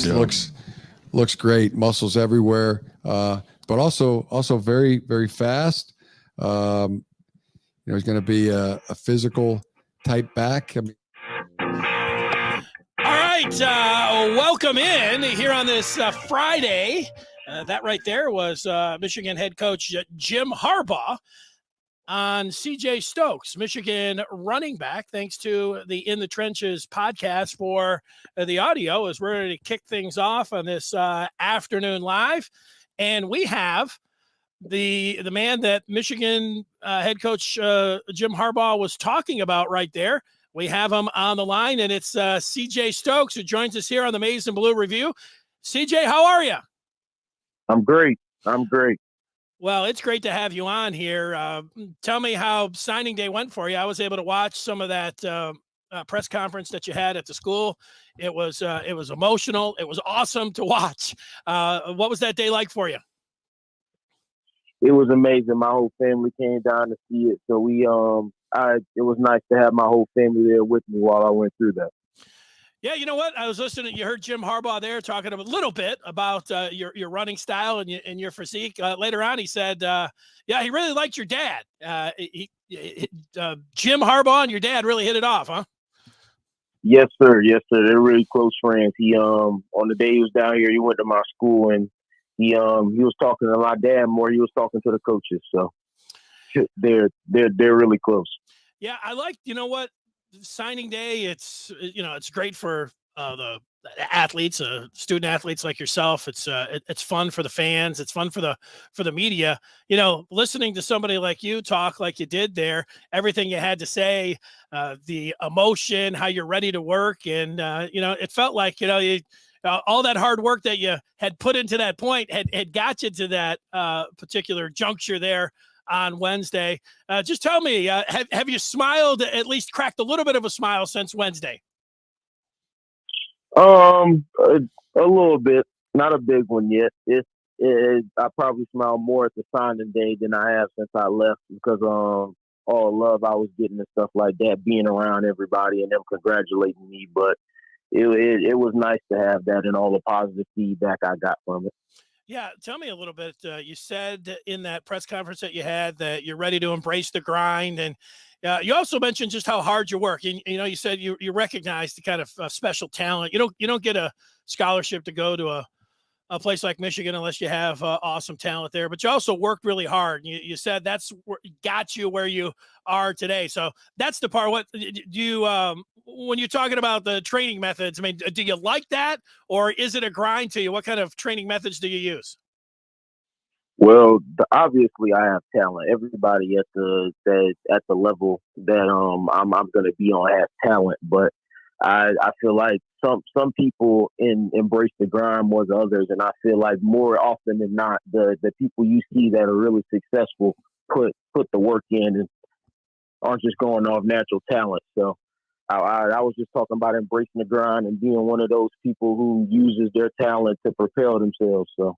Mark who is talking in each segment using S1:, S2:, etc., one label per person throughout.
S1: Yeah. Looks great, muscles everywhere, but also very, very fast. He's going to be a physical type back. I mean,
S2: all right, welcome in here on this Friday. That right there was Michigan head coach Jim Harbaugh on CJ Stokes, Michigan running back. Thanks to the In the Trenches podcast for the audio, as we're ready to kick things off on this afternoon live. And we have the man that Michigan head coach Jim Harbaugh was talking about right there. We have him on the line, and it's CJ Stokes, who joins us here on the Maize and Blue Review. CJ, how are you?
S3: I'm great.
S2: Well, it's great to have you on here. Tell me how signing day went for you. I was able to watch some of that press conference that you had at the school. It was emotional. It was awesome to watch. What was that day like for you?
S3: It was amazing. My whole family came down to see it. So it was nice to have my whole family there with me while I went through that.
S2: Yeah, you know what? I was listening. You heard Jim Harbaugh there talking a little bit about your running style and your physique. Later on, he said, "Yeah, he really liked your dad. Jim Harbaugh and your dad really hit it off, huh?"
S3: Yes, sir. They're really close friends. He on the day he was down here, he went to my school and he was talking to my dad more. He was talking to the coaches. So they're really close.
S2: Yeah, I like. You know what? Signing day, it's great for the athletes, student athletes like yourself. It's fun for the fans. It's fun for the media. Listening to somebody like you talk like you did there, everything you had to say, the emotion, how you're ready to work, and it felt like all that hard work that you had put into that point had got you to that particular juncture there on Wednesday. Just tell me, have you smiled, at least cracked a little bit of a smile since Wednesday?
S3: A little bit, not a big one yet. I probably smile more at the signing day than I have since I left because all love I was getting and stuff like that, being around everybody and them congratulating me. But it was nice to have that and all the positive feedback I got from it.
S2: Yeah, tell me a little bit. You said in that press conference that you had that you're ready to embrace the grind, and you also mentioned just how hard you work. And you said you recognize the kind of special talent. You don't get a scholarship to go to a place like Michigan unless you have awesome talent there. But you also worked really hard. You said that's what got you where you are today. So that's the part. What do you when you're talking about the training methods? I mean, do you like that, or is it a grind to you? What kind of training methods do you use?
S3: Well, obviously I have talent. Everybody at the level that I'm going to be on has talent, but I feel like some people embrace the grind more than others, and I feel like more often than not, the people you see that are really successful put the work in and aren't just going off natural talent. So I was just talking about embracing the grind and being one of those people who uses their talent to propel themselves. So.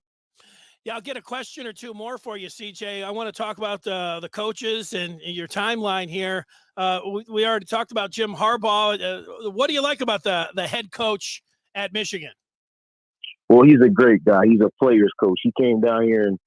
S2: Yeah, I'll get a question or two more for you, CJ. I want to talk about the coaches and your timeline here. We already talked about Jim Harbaugh. What do you like about the head coach at Michigan?
S3: Well, he's a great guy. He's a player's coach. He came down here and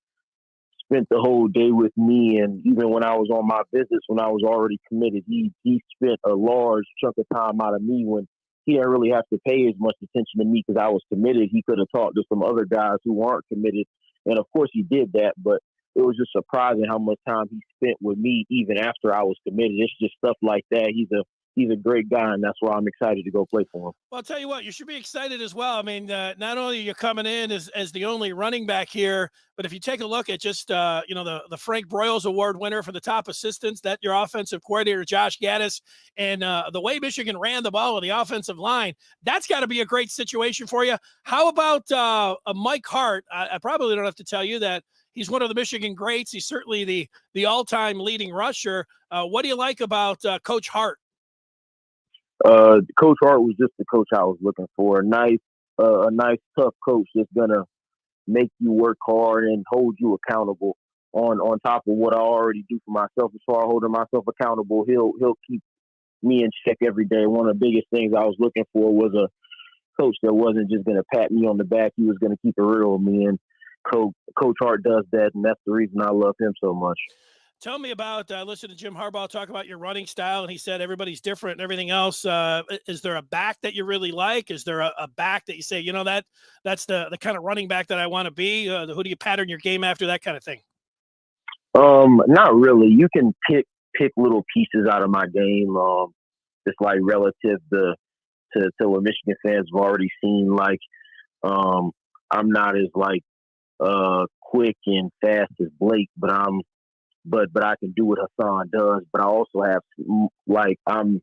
S3: spent the whole day with me. And even when I was on my visits, when I was already committed, he spent a large chunk of time out of me when he didn't really have to pay as much attention to me because I was committed. He could have talked to some other guys who aren't committed. And of course he did that, but it was just surprising how much time he spent with me even after I was committed. It's just stuff like that. He's a great guy, and that's why I'm excited to go play for him.
S2: Well, I'll tell you what, you should be excited as well. I mean, not only are you coming in as the only running back here, but if you take a look at just, the Frank Broyles Award winner for the top assistants, that your offensive coordinator, Josh Gaddis, and the way Michigan ran the ball with the offensive line, that's got to be a great situation for you. How about Mike Hart? I probably don't have to tell you that he's one of the Michigan greats. He's certainly the all-time leading rusher. What do you like about Coach Hart?
S3: Coach Hart was just the coach I was looking for. A nice, tough coach that's gonna make you work hard and hold you accountable. On top of what I already do for myself, as far as holding myself accountable, he'll keep me in check every day. One of the biggest things I was looking for was a coach that wasn't just going to pat me on the back. He was going to keep it real with me. And Coach Hart does that, and that's the reason I love him so much.
S2: Tell me about, listen to Jim Harbaugh talk about your running style, and he said everybody's different and everything else. Is there a back that you really like? Is there a back that you say, that's the kind of running back that I want to be? Who do you pattern your game after, that kind of thing?
S3: Not really. You can pick little pieces out of my game. Just like relative to what Michigan fans have already seen. Like, I'm not as like quick and fast as Blake, but I can do what Hassan does. But I also have like I'm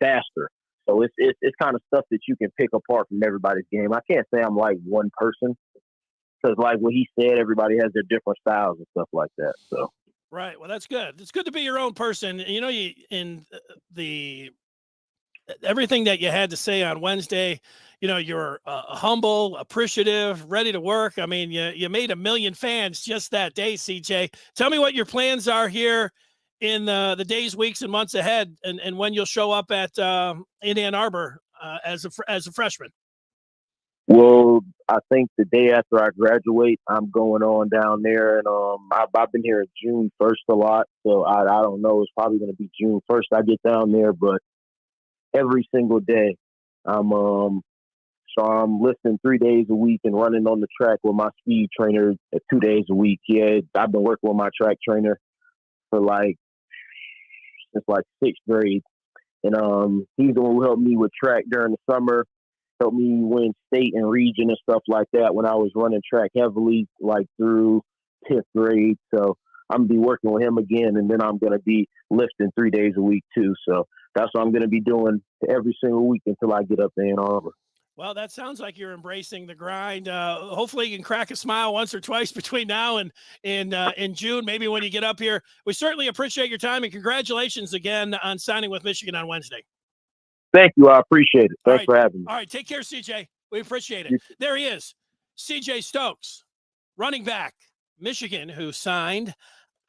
S3: faster. So it's kind of stuff that you can pick apart from everybody's game. I can't say I'm like one person, because like what he said, everybody has their different styles and stuff like that. So
S2: right. Well, that's good. It's good to be your own person. You in the everything that you had to say on Wednesday, you're humble, appreciative, ready to work. I mean, you made 1 million fans just that day, CJ. Tell me what your plans are here in the days, weeks, and months ahead, and when you'll show up at in Ann Arbor as a freshman.
S3: Well, I think the day after I graduate, I'm going on down there, and I've been here June 1st a lot, so I don't know. It's probably going to be June 1st I get down there, but every single day, I'm lifting 3 days a week and running on the track with my speed trainer 2 days a week. Yeah, I've been working with my track trainer for since like 6th grade, and he's the one who helped me with track during the summer. Helped me win state and region and stuff like that when I was running track heavily, like through 10th grade. So I'm going to be working with him again, and then I'm going to be lifting 3 days a week too. So that's what I'm going to be doing every single week until I get up to Ann Arbor.
S2: Well, that sounds like you're embracing the grind. Hopefully you can crack a smile once or twice between now and in June, maybe when you get up here. We certainly appreciate your time, and congratulations again on signing with Michigan on Wednesday.
S3: Thank you. I appreciate it. Thanks for having me.
S2: All right. Take care, CJ. We appreciate it. There he is, CJ Stokes, running back, Michigan, who signed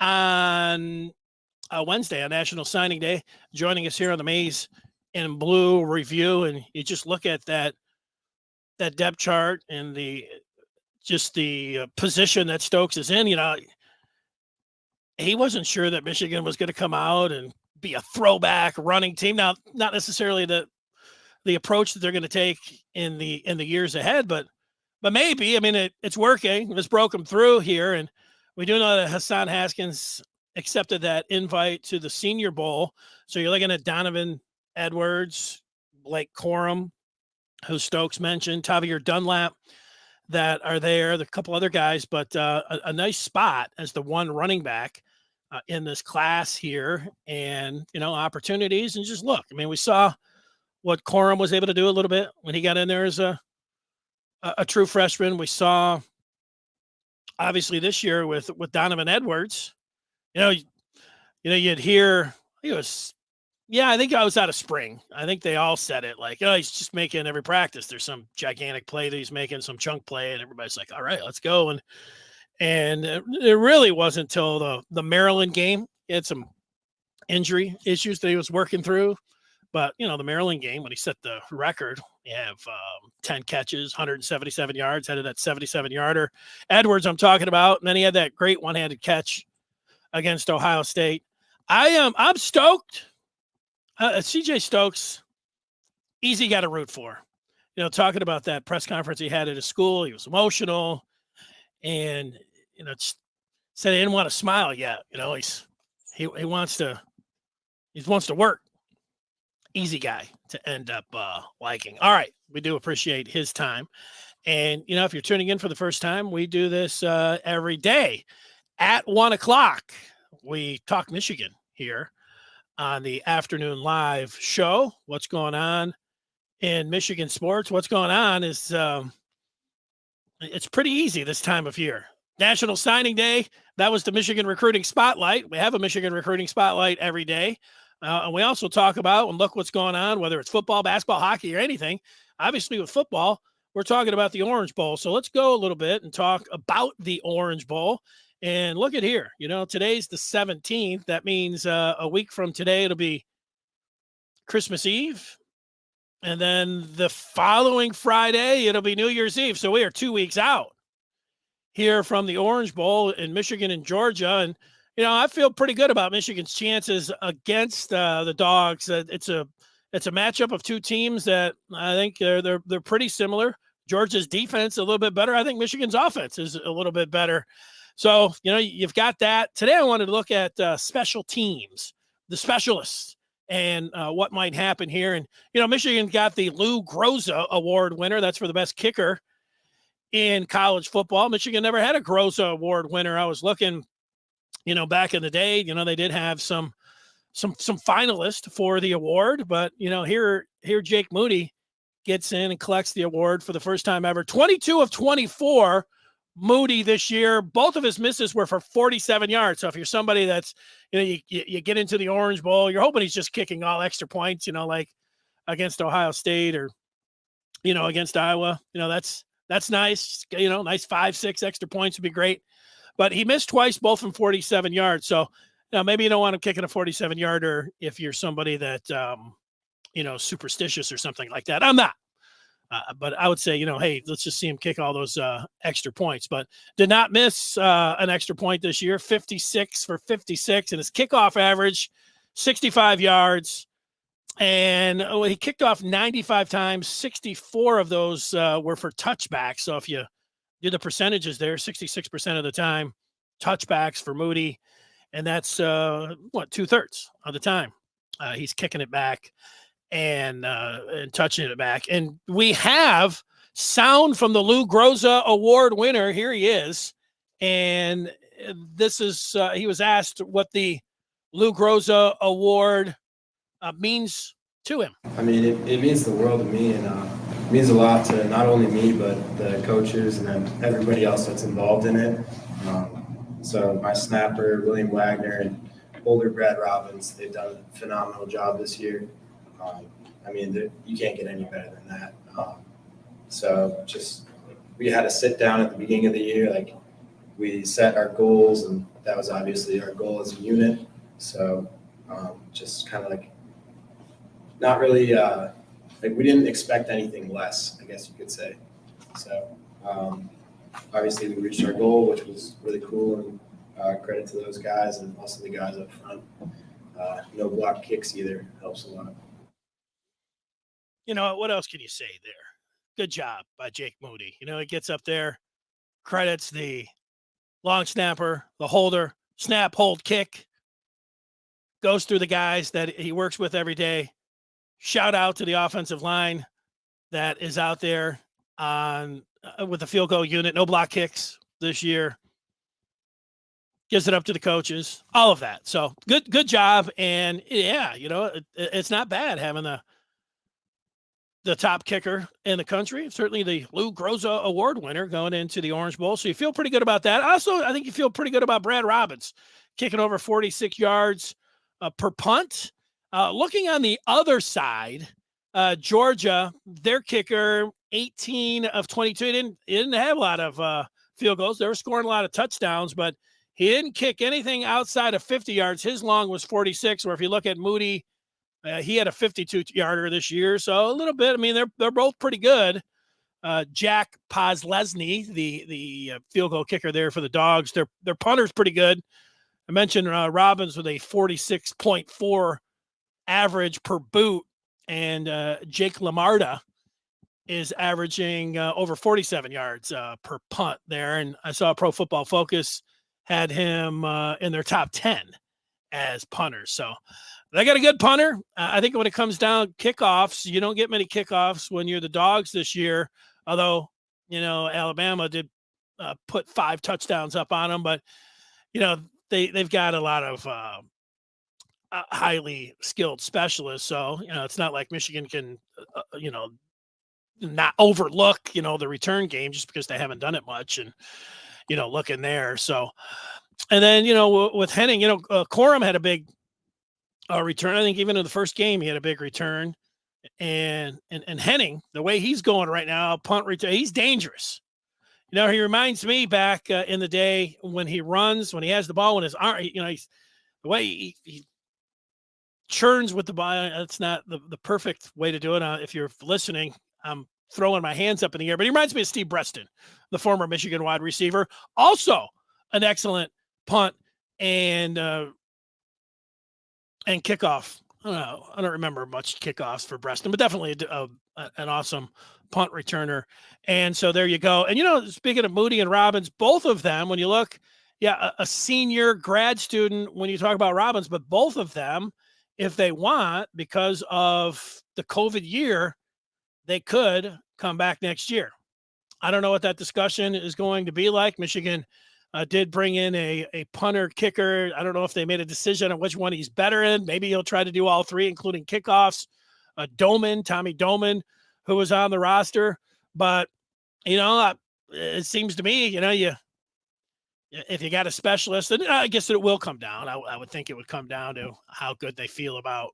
S2: on Wednesday on National Signing Day, joining us here on the Maize and Blue review. And you just look at that depth chart and the position that Stokes is in. He wasn't sure that Michigan was going to come out and be a throwback running team. Now, not necessarily the approach that they're going to take in the years ahead, but maybe. I mean, it's working. It's broken through here, and we do know that Hassan Haskins accepted that invite to the Senior Bowl. So you're looking at Donovan Edwards, Blake Corum, who Stokes mentioned, Tavier Dunlap, that are there. There are a couple other guys, but a nice spot as the one running back in this class here, and opportunities. And just look, I mean, we saw what Corum was able to do a little bit when he got in there as a true freshman. We saw obviously this year with Donovan Edwards. You'd hear he was. Yeah, I think I was out of spring. I think they all said it like, he's just making every practice. There's some gigantic play that he's making, some chunk play, and everybody's like, all right, let's go. And it really wasn't until the Maryland game. He had some injury issues that he was working through. But, the Maryland game, when he set the record, you have 10 catches, 177 yards, headed that 77-yarder. Edwards I'm talking about, and then he had that great one-handed catch against Ohio State. I'm stoked. CJ Stokes, easy guy to root for. Talking about that press conference he had at his school, he was emotional, and said he didn't want to smile yet. He wants to work. Easy guy to end up liking. All right, we do appreciate his time, and if you're tuning in for the first time, we do this every day at 1:00. We talk Michigan here on the afternoon live show. What's going on in Michigan sports? What's going on is it's pretty easy this time of year. National Signing Day, that was the Michigan Recruiting Spotlight. We have a Michigan Recruiting Spotlight every day. And we also talk about and look what's going on, whether it's football, basketball, hockey, or anything. Obviously, with football, we're talking about the Orange Bowl. So let's go a little bit and talk about the Orange Bowl. And look at here, today's the 17th. That means a week from today, it'll be Christmas Eve. And then the following Friday, it'll be New Year's Eve. So we are 2 weeks out here from the Orange Bowl in Michigan and Georgia. And, I feel pretty good about Michigan's chances against the Dogs. It's a matchup of two teams that I think they're pretty similar. Georgia's defense a little bit better. I think Michigan's offense is a little bit better. So, you've got that. Today I wanted to look at special teams, the specialists, and what might happen here. And, Michigan got the Lou Groza Award winner. That's for the best kicker in college football. Michigan never had a Groza Award winner. I was looking, back in the day, they did have some finalists for the award, but, here Jake Moody gets in and collects the award for the first time ever. 22 of 24 Moody this year. Both of his misses were for 47 yards. So if you're somebody that's, you get into the Orange Bowl, you're hoping he's just kicking all extra points, like against Ohio State or, against Iowa. That's nice. Nice 5-6 extra points would be great. But he missed twice, both from 47 yards. So, maybe you don't want him kicking a 47-yarder if you're somebody that, superstitious or something like that. I'm not. But I would say, hey, let's just see him kick all those extra points. But did not miss an extra point this year, 56 for 56. And his kickoff average, 65 yards. And he kicked off 95 times. 64 of those were for touchbacks. So if you do the percentages there, 66% of the time, touchbacks for Moody. And that's, 2/3 of the time he's kicking it back and touching it back. And we have sound from the Lou Groza Award winner. Here he is. And this is, he was asked what the Lou Groza Award means to him.
S4: I mean, it means the world to me, and it means a lot to not only me, but the coaches and then everybody else that's involved in it. So my snapper, William Wagner, and older Brad Robbins, they've done a phenomenal job this year. I mean, you can't get any better than that. So just we had to sit down at the beginning of the year, we set our goals, and that was obviously our goal as a unit. So just kind of not really we didn't expect anything less, I guess you could say. So obviously we reached our goal, which was really cool, and credit to those guys and also the guys up front. No block kicks either helps a lot.
S2: What else can you say there? Good job by Jake Moody. He gets up there, credits the long snapper, the holder, snap, hold, kick, goes through the guys that he works with every day. Shout out to the offensive line that is out there on with the field goal unit, no block kicks this year. Gives it up to the coaches, all of that. So good job. And yeah, it's not bad having the top kicker in the country, certainly the Lou Groza Award winner going into the Orange Bowl. So you feel pretty good about that. Also, I think you feel pretty good about Brad Robbins kicking over 46 yards per punt. Looking on the other side, Georgia, their kicker, 18 of 22. He didn't have a lot of field goals. They were scoring a lot of touchdowns, but he didn't kick anything outside of 50 yards. His long was 46, or if you look at Moody, he had a 52-yarder this year. So a little bit, I mean, they're both pretty good. Jack Pozlesny, the field goal kicker there for the Dogs, their punter's pretty good. I mentioned Robbins with a 46.4 average per boot, and Jake Lamarda is averaging over 47 yards per punt there. And I saw Pro Football Focus had him in their top 10 as punters. So they got a good punter. I think when it comes down kickoffs, you don't get many kickoffs when you're the Dogs this year, although, Alabama did put 5 touchdowns up on them, but, they've got a lot of highly skilled specialists. So, it's not like Michigan can, not overlook, the return game just because they haven't done it much and, look in there. So, and then, with Henning, Corum had a big return. I think even in the first game, he had a big return. And Henning, the way he's going right now, punt return, he's dangerous. He reminds me back in the day when he runs, when he has the ball in his arm, he's the way he churns with the ball. It's not the perfect way to do it. If you're listening, I'm throwing my hands up in the air, but he reminds me of Steve Breston, the former Michigan wide receiver, also an excellent punt and kickoff. I don't remember much kickoffs for Breston, but definitely an awesome punt returner. And so there you go. And, speaking of Moody and Robbins, both of them, when you look, a senior grad student when you talk about Robbins, but both of them, if they want, because of the COVID year, they could come back next year. I don't know what that discussion is going to be like. Michigan did bring in a punter kicker. I don't know if they made a decision on which one he's better in. Maybe he'll try to do all three, including kickoffs. Tommy Doman, who was on the roster. But, it seems to me, if you got a specialist, then I guess it will come down. I would think it would come down to how good they feel about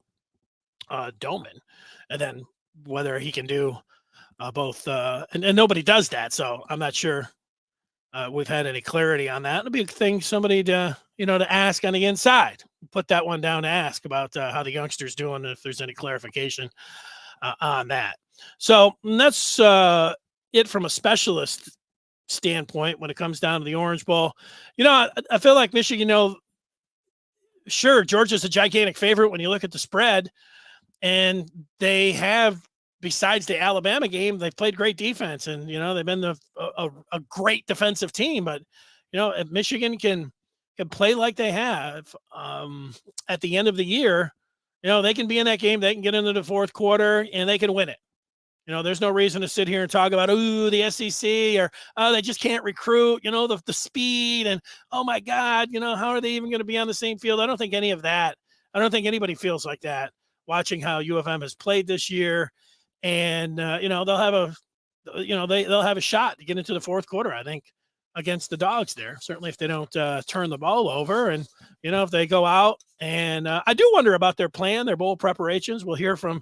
S2: Doman, and then whether he can do both. And nobody does that, so I'm not sure we've had any clarity on that. It'll be a thing somebody to ask on the inside. Put that one down to ask about how the youngster's doing, if there's any clarification on that. So that's it from a specialist standpoint when it comes down to the Orange Bowl. I feel like Michigan, sure, Georgia's a gigantic favorite when you look at the spread, and they have, besides the Alabama game, they've played great defense, and they've been a great defensive team. But if Michigan can play like they have at the end of the year, they can be in that game. They can get into the fourth quarter and they can win it. There's no reason to sit here and talk about, the SEC, or, they just can't recruit, the speed, and, oh my God, how are they even going to be on the same field? I don't think any of that. I don't think anybody feels like that watching how U of M has played this year. And, they'll have they'll have a shot to get into the fourth quarter, I think, against the Dogs there. Certainly if they don't turn the ball over, and, if they go out. And I do wonder about their plan, their bowl preparations. We'll hear from,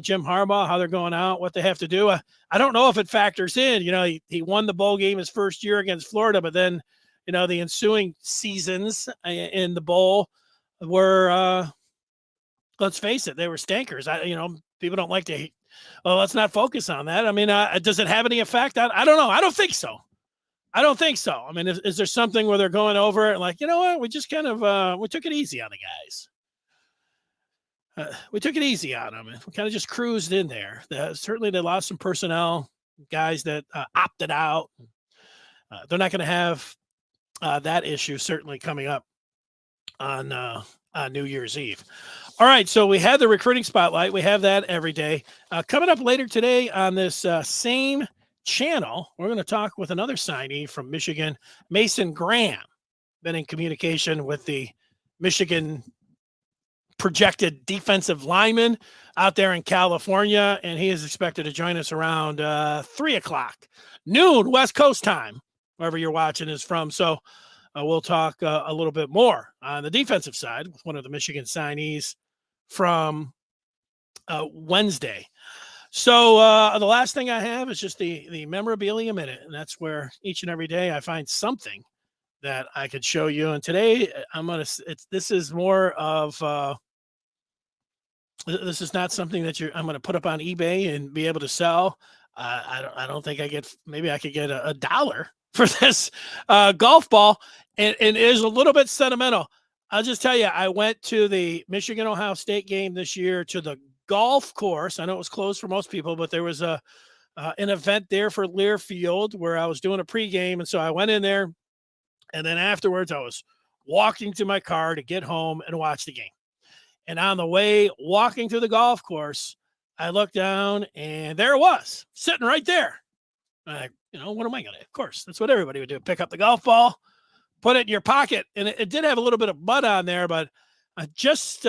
S2: Jim Harbaugh, how they're going out, what they have to do. I don't know if it factors in. He won the bowl game his first year against Florida, but then, the ensuing seasons in the bowl were, let's face it, they were stinkers. People don't like to, let's not focus on that. I mean, does it have any effect? I don't know. I don't think so. I mean, is there something where they're going over it like, we just kind of, we took it easy on the guys. We took it easy on them. We kind of just cruised in there. Certainly they lost some personnel, guys that opted out. They're not going to have that issue certainly coming up on New Year's Eve. All right, so we had the recruiting spotlight. We have that every day. Coming up later today on this same channel, we're going to talk with another signee from Michigan, Mason Graham. Been in communication with the Michigan projected defensive lineman out there in California, and he is expected to join us around 3 o'clock, noon West Coast time, wherever you're watching is from. So we'll talk a little bit more on the defensive side with one of the Michigan signees from Wednesday. So the last thing I have is just the Memorabilia Minute, and that's where each and every day I find something that I could show you. And today this is more of this is not something that I'm going to put up on eBay and be able to sell. I don't think maybe I could get a $1 for this golf ball, and it is a little bit sentimental. I'll just tell you, I went to the Michigan-Ohio State game this year to the golf course. I know it was closed for most people, but there was an event there for Learfield where I was doing a pregame, and so I went in there, and then afterwards I was walking to my car to get home and watch the game. And on the way walking through the golf course, I looked down, and there it was, sitting right there. What am I going to? Of course, that's what everybody would do. Pick up the golf ball, put it in your pocket. And it did have a little bit of mud on there, but just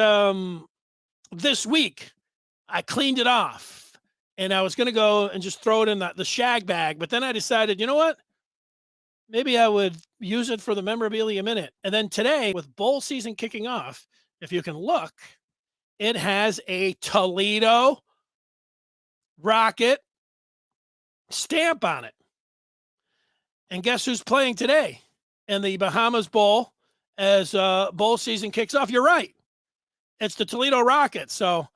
S2: this week, I cleaned it off. And I was going to go and just throw it in the shag bag. But then I decided, you know what? Maybe I would use it for the Memorabilia Minute. And then today, with bowl season kicking off, if you can look, it has a Toledo Rocket stamp on it. And guess who's playing today in the Bahamas Bowl as bowl season kicks off? You're right. It's the Toledo Rockets. So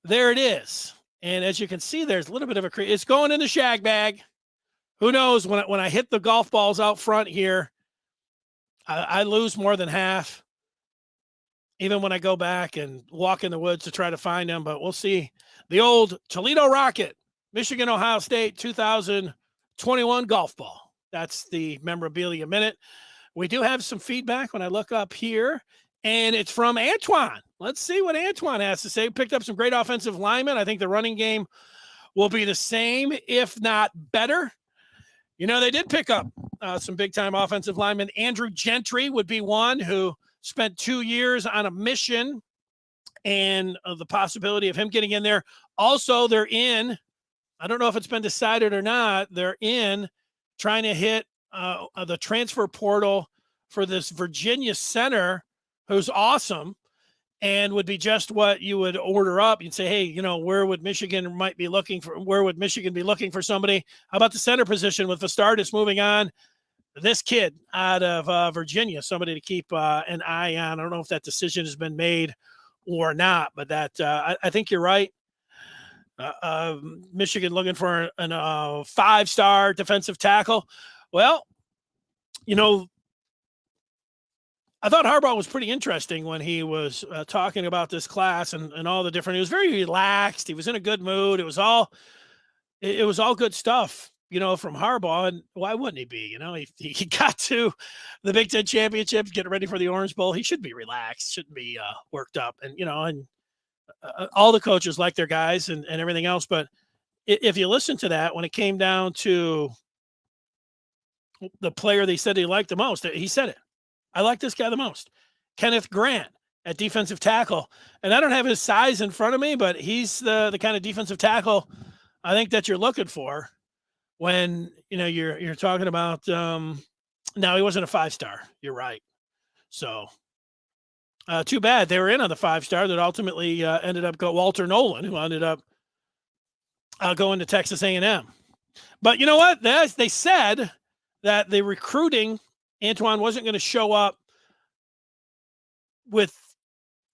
S2: there it is. And as you can see, there's a little bit of it's going in the shag bag. Who knows when I hit the golf balls out front here, I lose more than half. Even when I go back and walk in the woods to try to find them, but we'll see. The old Toledo Rocket, Michigan, Ohio State, 2021 golf ball. That's the Memorabilia Minute. We do have some feedback when I look up here, and it's from Antoine. Let's see what Antoine has to say. We picked up some great offensive linemen. I think the running game will be the same, if not better. You know, they did pick up some big-time offensive linemen. Andrew Gentry would be one who spent 2 years on a mission, and the possibility of him getting in there. Also, they're in, I don't know if it's been decided or not, they're in trying to hit the transfer portal for this Virginia center who's awesome and would be just what you would order up. You'd say, hey, you know, where would Michigan be looking for somebody? How about the center position with Vastardis moving on? This kid out of Virginia, somebody to keep an eye on. I don't know if that decision has been made or not, but that I think you're right. Michigan looking for a 5-star defensive tackle. Well, you know, I thought Harbaugh was pretty interesting when he was talking about this class and all the different. He was very relaxed. He was in a good mood. It was all good stuff, you know, from Harbaugh. And why wouldn't he be? You know, he got to the Big Ten championships, getting ready for the Orange Bowl. He should be relaxed, shouldn't be worked up. And, you know, and all the coaches like their guys and everything else. But if you listen to that, when it came down to the player they said he liked the most, he said it. I like this guy the most. Kenneth Grant at defensive tackle. And I don't have his size in front of me, but he's the kind of defensive tackle I think that you're looking for when, you know, you're talking about now he wasn't a 5-star. You're right. So too bad they were in on the 5-star that ultimately ended up Walter Nolan, who ended up going to Texas A&M. But you know what? They said that the recruiting, Antoine wasn't going to show up with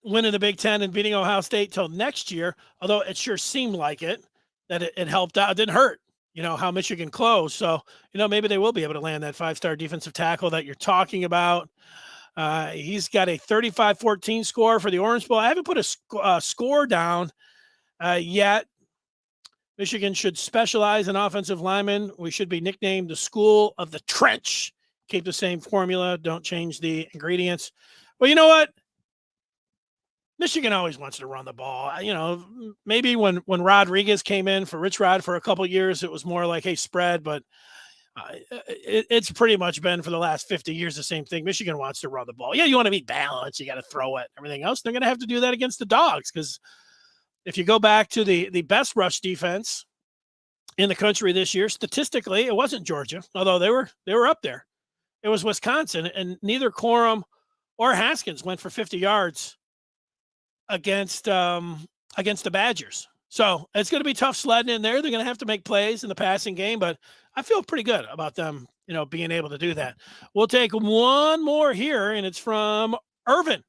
S2: winning the Big Ten and beating Ohio State till next year, although it sure seemed like it, that it helped out. It didn't hurt, you know, how Michigan closed. So, you know, maybe they will be able to land that 5-star defensive tackle that you're talking about. He's got a 35-14 score for the Orange Bowl. I haven't put a score down yet. Michigan should specialize in offensive linemen. We should be nicknamed the School of the Trench. Keep the same formula. Don't change the ingredients. Well, you know what? Michigan always wants to run the ball. You know, maybe when Rodriguez came in for Rich Rod for a couple of years, it was more like, hey, spread. But it's pretty much been for the last 50 years the same thing. Michigan wants to run the ball. Yeah, you want to be balanced. You got to throw it. Everything else, they're going to have to do that against the Dogs, because if you go back to the best rush defense in the country this year, statistically, it wasn't Georgia, although they were up there. It was Wisconsin, and neither Corum or Haskins went for 50 yards against the Badgers. So it's going to be tough sledding in there. They're going to have to make plays in the passing game, but I feel pretty good about them, you know, being able to do that. We'll take one more here, and it's from Irvin.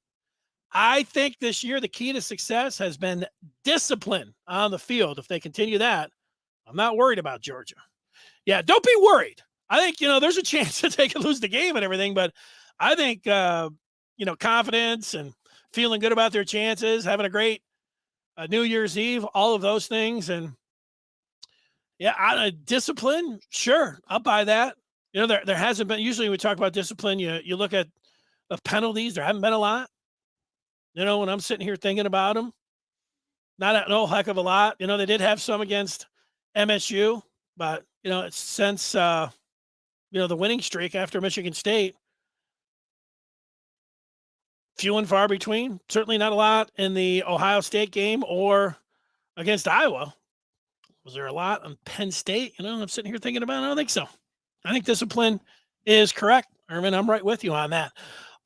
S2: I think this year the key to success has been discipline on the field. If they continue that, I'm not worried about Georgia. Yeah, don't be worried. I think, you know, there's a chance that they could lose the game and everything, but I think, you know, confidence and feeling good about their chances, having a great New Year's Eve, all of those things. And yeah, discipline, sure, I'll buy that. You know, there hasn't been, usually when we talk about discipline, you look at the penalties, there haven't been a lot. You know, when I'm sitting here thinking about them, not a heck of a lot. You know, they did have some against MSU, but, you know, it's since, you know, the winning streak after Michigan State, few and far between. Certainly not a lot in the Ohio State game or against Iowa. Was there a lot on Penn State? You know, I'm sitting here thinking about it. I don't think so. I think discipline is correct. Irvin, I'm right with you on that.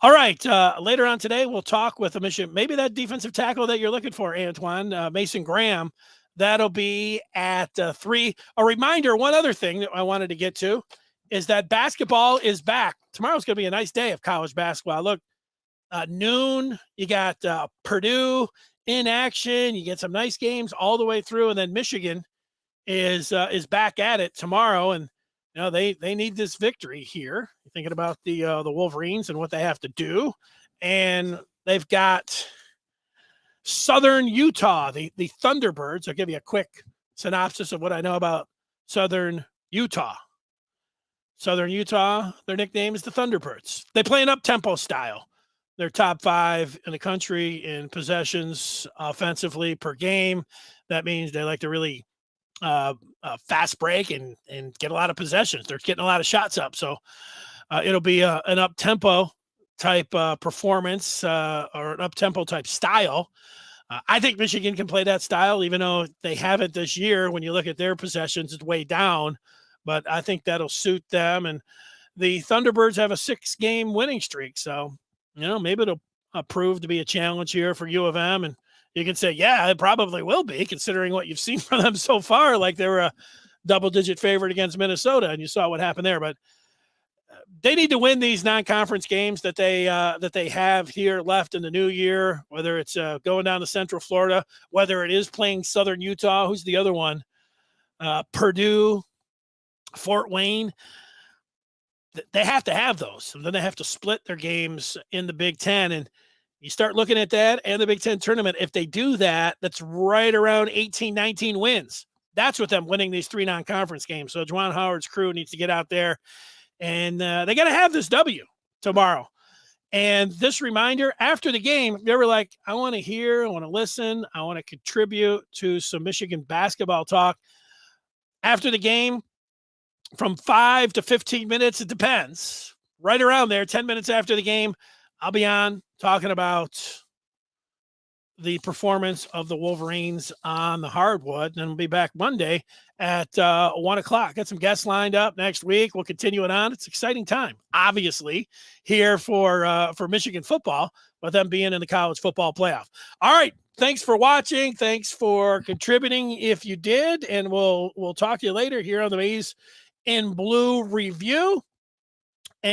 S2: All right. Later on today, we'll talk with a mission. Maybe that defensive tackle that you're looking for, Antoine, Mason Graham. That'll be at 3. A reminder, one other thing that I wanted to get to is that basketball is back. Tomorrow's going to be a nice day of college basketball. Look, noon, you got Purdue in action. You get some nice games all the way through, and then Michigan is back at it tomorrow, and they need this victory here. You're thinking about the Wolverines and what they have to do, and they've got Southern Utah, the Thunderbirds. I'll give you a quick synopsis of what I know about Southern Utah. Southern Utah, their nickname is the Thunderbirds. They play an up-tempo style. They're top 5 in the country in possessions offensively per game. That means they like to really fast break and get a lot of possessions. They're getting a lot of shots up. So it'll be an up-tempo type performance or an up-tempo type style. I think Michigan can play that style, even though they haven't this year. When you look at their possessions, it's way down. But I think that'll suit them. And the Thunderbirds have a 6-game winning streak. So, maybe it'll prove to be a challenge here for U of M. And you can say, yeah, it probably will be, considering what you've seen from them so far. Like they were a double-digit favorite against Minnesota, and you saw what happened there. But they need to win these non-conference games that they have here left in the new year, whether it's going down to Central Florida, whether it is playing Southern Utah. Who's the other one? Purdue, Fort Wayne. They have to have those. And then they have to split their games in the Big Ten. And you start looking at that and the Big Ten tournament. If they do that, that's right around 18, 19 wins. That's with them winning these 3 non-conference games. So Juwan Howard's crew needs to get out there, and they got to have this W tomorrow. And this reminder after the game, if you're ever like, I want to hear, I want to listen, I want to contribute to some Michigan basketball talk. After the game, from 5 to 15 minutes, it depends. Right around there, 10 minutes after the game, I'll be on talking about the performance of the Wolverines on the hardwood. And we'll be back Monday at 1 o'clock. Got some guests lined up next week. We'll continue it on. It's an exciting time, obviously, here for Michigan football, with them being in the college football playoff. All right. Thanks for watching. Thanks for contributing if you did. And we'll talk to you later here on the Maize in Blue review.